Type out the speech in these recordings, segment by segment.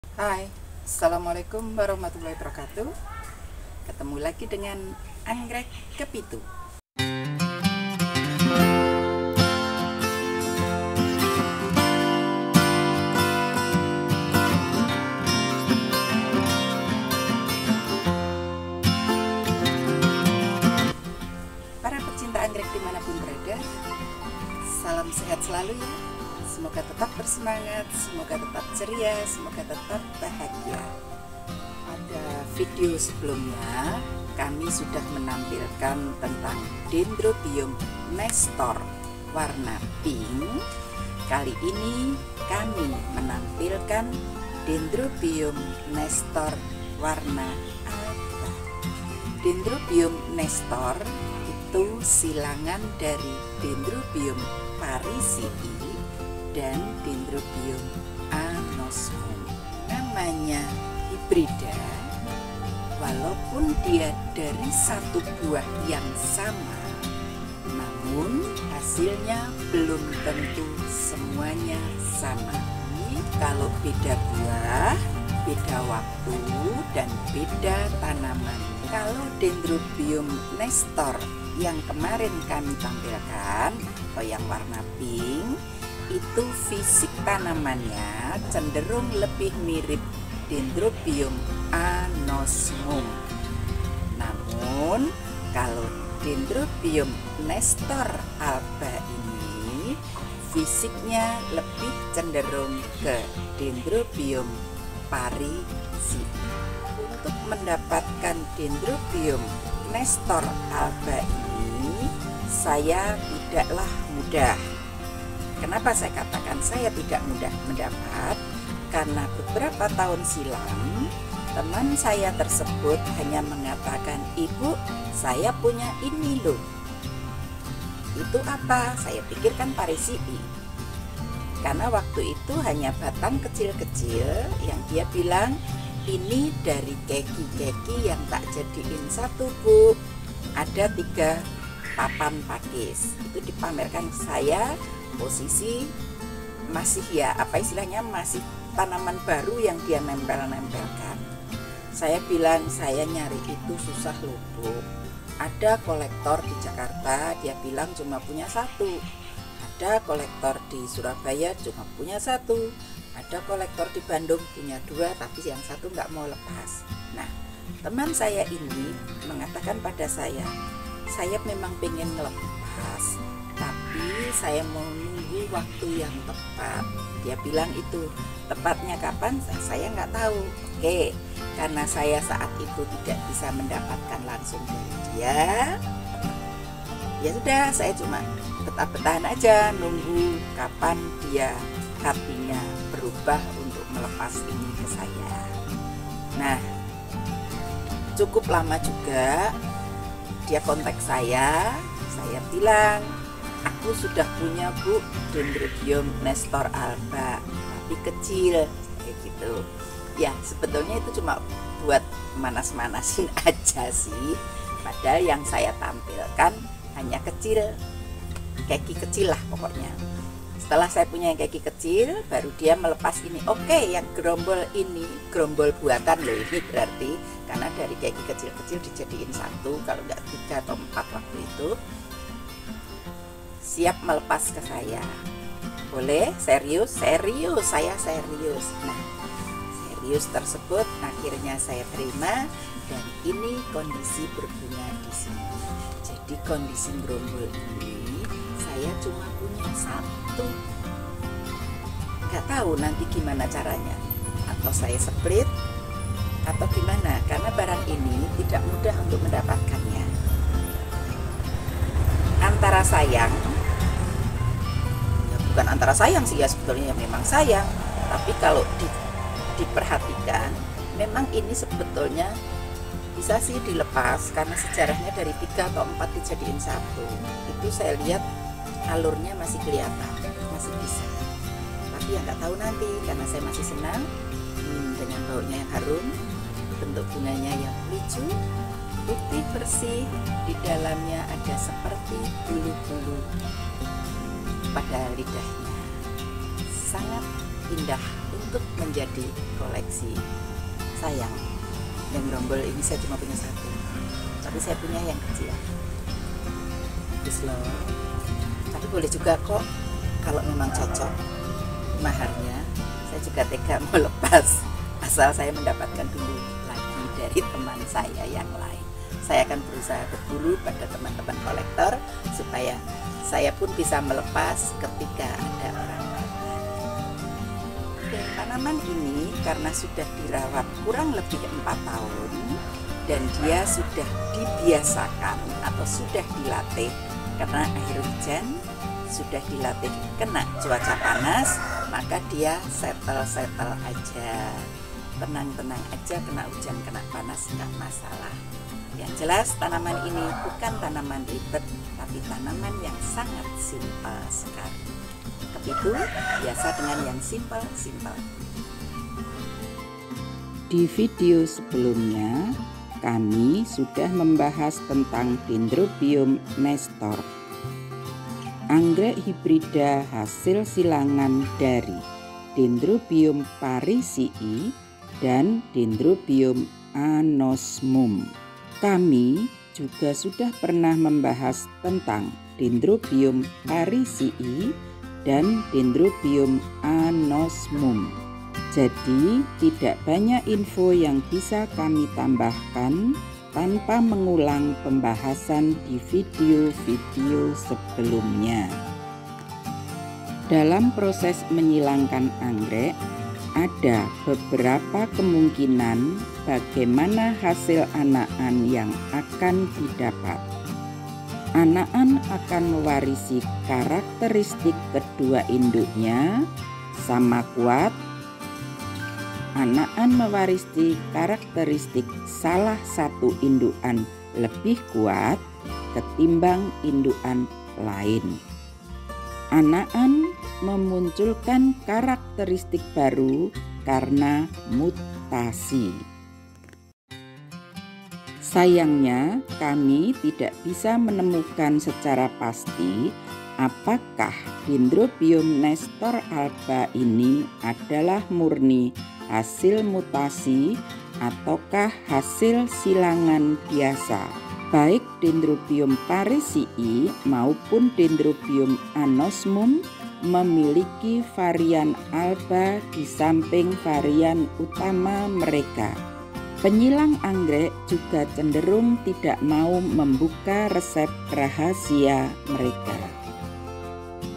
Hai, Assalamualaikum warahmatullahi wabarakatuh. Ketemu lagi dengan Anggrek Kepitu. Para pecinta anggrek dimanapun berada, salam sehat selalu ya. Semoga tetap bersemangat, semoga tetap ceria, semoga tetap bahagia. Pada video sebelumnya, kami sudah menampilkan tentang Dendrobium nestor warna pink. Kali ini kami menampilkan Dendrobium nestor warna alba. Dendrobium nestor itu silangan dari Dendrobium parisii dan Dendrobium anosmum. Namanya hibrida, walaupun dia dari satu buah yang sama, namun hasilnya belum tentu semuanya sama. Kalau beda buah, beda waktu, dan beda tanaman. Kalau Dendrobium nestor yang kemarin kami tampilkan, atau yang warna pink, itu fisik tanamannya cenderung lebih mirip Dendrobium anosmum. Namun kalau Dendrobium nestor alba ini fisiknya lebih cenderung ke Dendrobium parisii. Untuk mendapatkan Dendrobium nestor alba ini saya tidaklah mudah. Kenapa saya katakan saya tidak mudah mendapat? Karena beberapa tahun silam teman saya tersebut hanya mengatakan, "Ibu, saya punya ini loh." Itu apa? Saya pikirkan parisii. Karena waktu itu hanya batang kecil-kecil yang dia bilang, "Ini dari keki-keki yang tak jadiin satu, Bu. Ada 3 papan pakis." Itu dipamerkan saya. Posisi masih masih tanaman baru yang dia nempel-nempelkan. Saya bilang, saya nyari itu susah loh, Bu. Ada kolektor di Jakarta, dia bilang cuma punya 1. Ada kolektor di Surabaya cuma punya 1. Ada kolektor di Bandung punya 2, tapi yang 1 nggak mau lepas. Nah, teman saya ini mengatakan pada saya memang pengen ngelepas, tapi saya mau nunggu waktu yang tepat. Dia bilang itu tepatnya kapan, saya nggak tahu. Oke, karena saya saat itu tidak bisa mendapatkan langsung dari dia, ya sudah, saya cuma betah-betahan aja nunggu kapan dia hatinya berubah untuk melepas ini ke saya. Nah, cukup lama juga dia kontak saya bilang, "Aku sudah punya, Bu, Dendrobium nestor alba, tapi kecil," kayak gitu. Ya, sebetulnya itu cuma buat manas-manasin aja sih. Padahal yang saya tampilkan hanya kecil, keki kecil lah pokoknya. Setelah saya punya yang keki kecil, baru dia melepas ini. Oke, yang gerombol ini, gerombol buatan loh ini berarti, karena dari keki kecil-kecil dijadiin 1, kalau nggak 3 atau 4 waktu itu. Siap melepas ke saya. Boleh? Serius? Serius, saya serius. Nah, serius tersebut akhirnya saya terima, dan ini kondisi berbunga di sini. Jadi kondisi gerombol ini saya cuma punya 1. Nggak tahu nanti gimana caranya, atau saya split atau gimana, karena barang ini tidak mudah untuk mendapatkannya. Antara sayang, ya bukan antara sayang sih ya, sebetulnya memang sayang, tapi kalau diperhatikan memang ini sebetulnya bisa sih dilepas, karena sejarahnya dari 3 atau 4 dijadiin 1. Itu saya lihat alurnya masih kelihatan, masih bisa. Tapi ya nggak tahu nanti, karena saya masih senang dengan baunya yang harum, bentuk bunganya yang lucu, putih bersih, di dalamnya ada seperti bulu-bulu pada lidahnya. Sangat indah untuk untuk menjadi koleksi. Sayang, yang gerombol ini saya cuma punya satu, tapi saya punya yang kecil. Bagus loh. Tapi boleh juga kok kalau memang cocok maharnya. Saya juga tega mau lepas, asal saya mendapatkan dulu lagi dari teman saya yang lain. Saya akan berusaha berburu pada teman-teman kolektor supaya saya pun bisa melepas ketika ada orang lain. Tanaman ini karena sudah dirawat kurang lebih 4 tahun dan dia sudah dibiasakan atau sudah dilatih karena air hujan, sudah dilatih kena cuaca panas, maka dia settle aja, tenang-tenang aja, kena hujan kena panas nggak masalah. Yang jelas tanaman ini bukan tanaman ribet, tapi tanaman yang sangat simpel sekali. Kepitu biasa dengan yang simpel. Di video sebelumnya kami sudah membahas tentang Dendrobium nestor, anggrek hibrida hasil silangan dari Dendrobium parisii dan Dendrobium anosmum. Kami juga sudah pernah membahas tentang Dendrobium parisii dan Dendrobium anosmum. Jadi tidak banyak info yang bisa kami tambahkan tanpa mengulang pembahasan di video-video sebelumnya. Dalam proses menyilangkan anggrek, ada beberapa kemungkinan bagaimana hasil anakan yang akan didapat. Anakan akan mewarisi karakteristik kedua induknya sama kuat. Anakan mewarisi karakteristik salah satu indukan lebih kuat ketimbang indukan lain. Anakan memunculkan karakteristik baru karena mutasi. Sayangnya, kami tidak bisa menemukan secara pasti apakah Dendrobium nestor alba ini adalah murni hasil mutasi ataukah hasil silangan biasa. Baik Dendrobium parisii maupun Dendrobium anosmum memiliki varian alba di samping varian utama mereka. Penyilang anggrek juga cenderung tidak mau membuka resep rahasia mereka.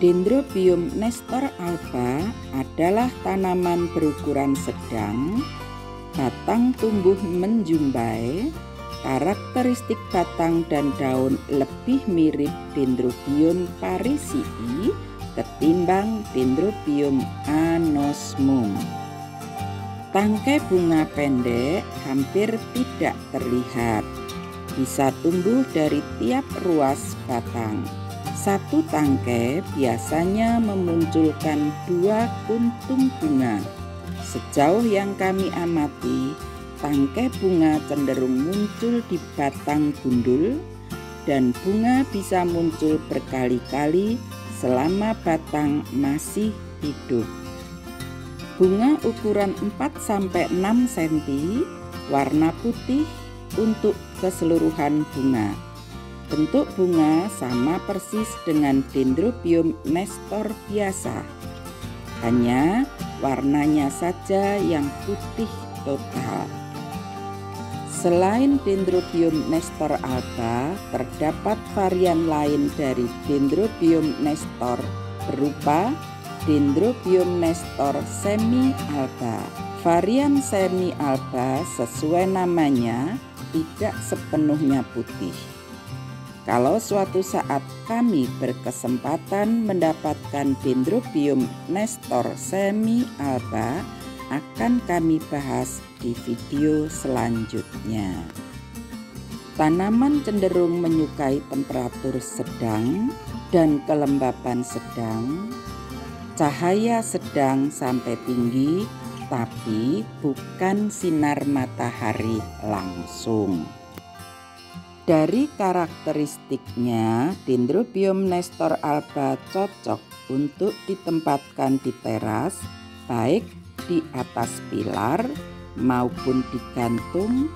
Dendrobium nestor alba adalah tanaman berukuran sedang, batang tumbuh menjumbai, karakteristik batang dan daun lebih mirip Dendrobium parisii ketimbang Dendrobium anosmum. Tangkai bunga pendek hampir tidak terlihat, bisa tumbuh dari tiap ruas batang. Satu tangkai biasanya memunculkan 2 kuntung bunga. Sejauh yang kami amati, tangkai bunga cenderung muncul di batang gundul dan bunga bisa muncul berkali-kali selama batang masih hidup. Bunga ukuran 4-6 cm, warna putih untuk keseluruhan bunga. Bentuk bunga sama persis dengan Dendrobium nestor biasa, hanya warnanya saja yang putih total. Selain Dendrobium nestor alba, terdapat varian lain dari Dendrobium nestor berupa Dendrobium nestor semi alba. Varian semi alba sesuai namanya tidak sepenuhnya putih. Kalau suatu saat kami berkesempatan mendapatkan Dendrobium nestor semi alba, akan kami bahas di video selanjutnya. Tanaman cenderung menyukai temperatur sedang dan kelembapan sedang, cahaya sedang sampai tinggi, tapi bukan sinar matahari langsung. Dari karakteristiknya, Dendrobium nestor alba cocok untuk ditempatkan di teras, baik di atas pilar maupun digantung